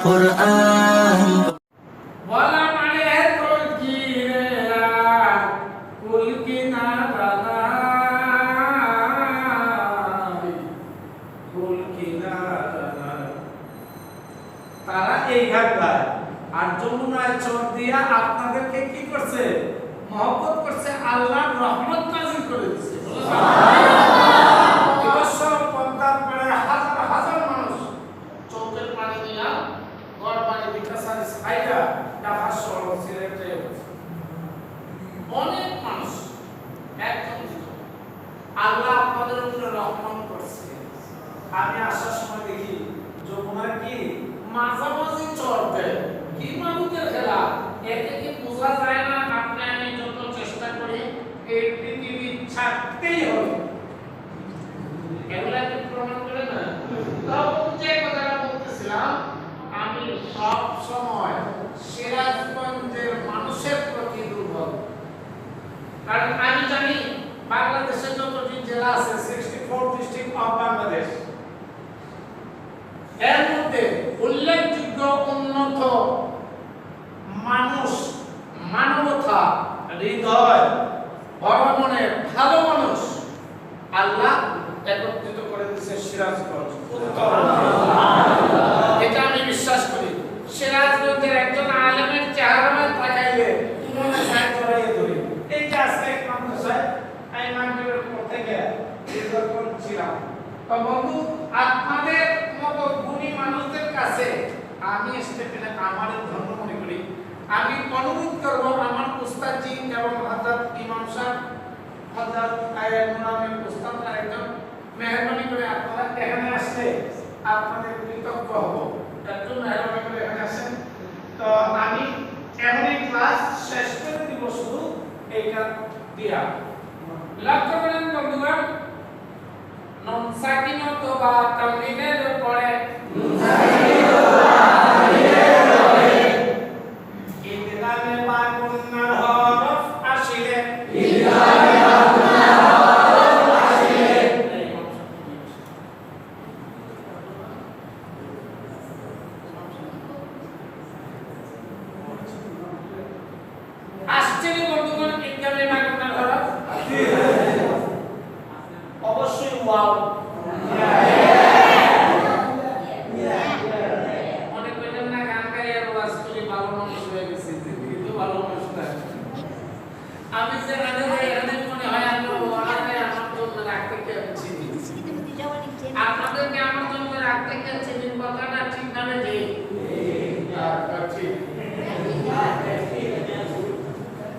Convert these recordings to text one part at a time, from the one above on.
কুরআন বলা মানে তোর কি রে আর কুল কি না বানাই কুল কি না বানাই তারা এই গান গায় আর যমুনায় চর দিয়া আপনাদেরকে কি করছে মহব্বত করছে আল্লাহর রহমত নাযিল করে দিয়েছে এবছর পদ্মার পাড়ে হাজার হাজার মানুষ চৌকের পানি দিয়া গড় পানি বিকাশারি সাইডা ঢাকা শহর সিলেটে অনেক মানুষ একদম আল্লাহ আপনাদের উপরে রহমত করছে আমি আসার সময় দেখি যমুনার কি মাঝামাঝি চর দেয় কি মানুষের খেলা এতে কি বোঝা যায় না আপনি আমি যত চেষ্টা করি এই পৃথিবী ছাড়তেই হবে এগুলা কি প্রমাণ করে না তখন যে কথাটা বলতেছিলাম আমি সব সময় সিরাজগঞ্জের মানুষের প্রতি দুর্বল কারণ আমি জানি বাংলাদেশের যতটি জেলা আছে 64 ডিস্ট্রিক্ট অফ বাংলাদেশ এর মধ্যে উল্লেখযোগ্য উন্নত মানুষ মানবতা হৃদয় বড় মনের ভালো মানুষ আল্লাহ একত্রিত করে দিয়েছে সিরাজগঞ্জ এটা আমি বিশ্বাস করি সিরাজগঞ্জের একজন আলেমের চেহারা তাকাইলে মনে চায় জড়াইয়ে ধরি এই যে আজকে এক মাদ্রাসায় আমি মাগরিবের পর থেকে যখন ছিলাম তো বন্ধু আপনাদের মতো গুণী মানুষদের কাছে আমি স্টেপেনে আমার ধন্য মনে করি আমি অনুরোধ করব আমার উস্তাদজি এবং হযরত ইমাম সাহেব হযরত মুনামির উস্তাদ একজন মেহরবানি করে আপনারা এখানে আসলে আপনাদের কৃতজ্ঞ হব একটু মেহরবানি করে এখানে আসেন তো আমি এমনই ক্লাস শেষ করে দিব শুধু এইটা দিয়া লক্ষ্য করেন বন্ধুগণ নুন সাকিনত বা তানবিনের পরে নুন সাকিনত বা তানবিনের পরে ইদগামে বা গুন্নার হরফ আসিলে ইদগামে বা গুন্নার হরফ আসিলে আসছে বন্ধুগণ ইদগামে বা গুন্নার হরফ অবশ্যই ওয়াও মনে করেন না গান গাই আর ওয়াজ করে ভালো মানুষ হয়ে গেছে কিন্তু ভালো মানুষ না আমি যে গানে গাই এখানে মনে হয় আমি ওয়াজে আমার জন্য রাখতে চাচ্ছি আপনাদেরকে আমার জন্য রাখতে চাচ্ছি কথাটা ঠিক না রে ঠিক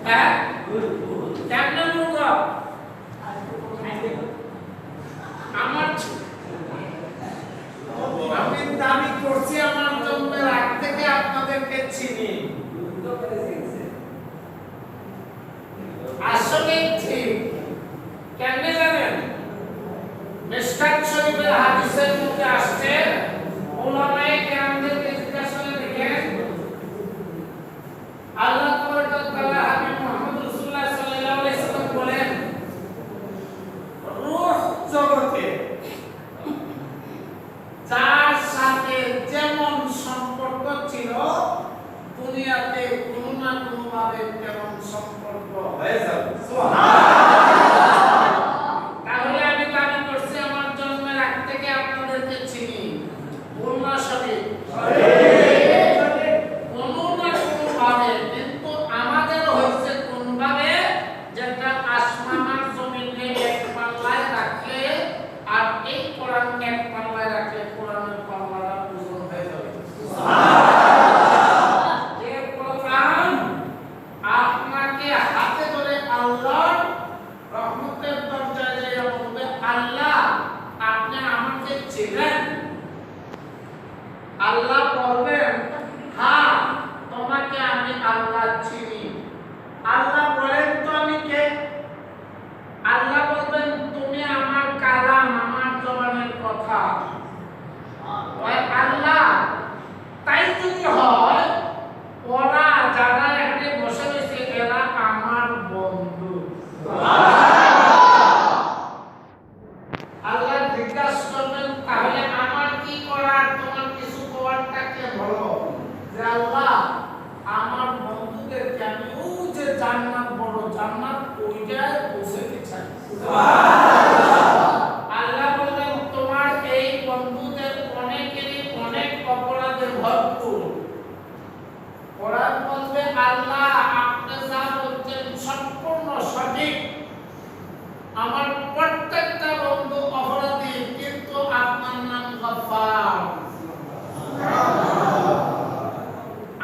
হ্যাঁ কেমন মুখ আমার আমি দাবি করছি আমার জন্য রাগ থেকে আপনাদেরকে চিনি আসলে ঠিক কেমনে জানেন মিশকাত শরীফের হাদিসের মধ্যে আসছে উলামায়ে কেরামদেরকে জিজ্ঞাসা করে দেখেন আল্লাহ তাআলা হাবিব মুহাম্মদ রাসূলুল্লাহ সাল্লাল্লাহু আলাইহি ওয়াসাল্লাম বলেন রূহ জগতে যার সাথে যেমন সম্পর্ক ছিল আল্লাহ আপনি যা বলছেন সম্পূর্ণ সঠিক, আমার প্রত্যেকটা বন্ধু অপরাধী, কিন্তু আপনার নাম গফফার।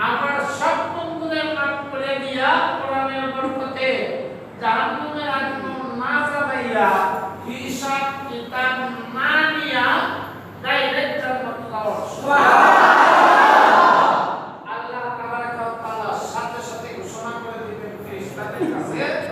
আমার সব বন্ধুদের মাফ করে দিয়া কোরআনের বরকতে জাহান্নামের আগুন না জ্বালাইয়া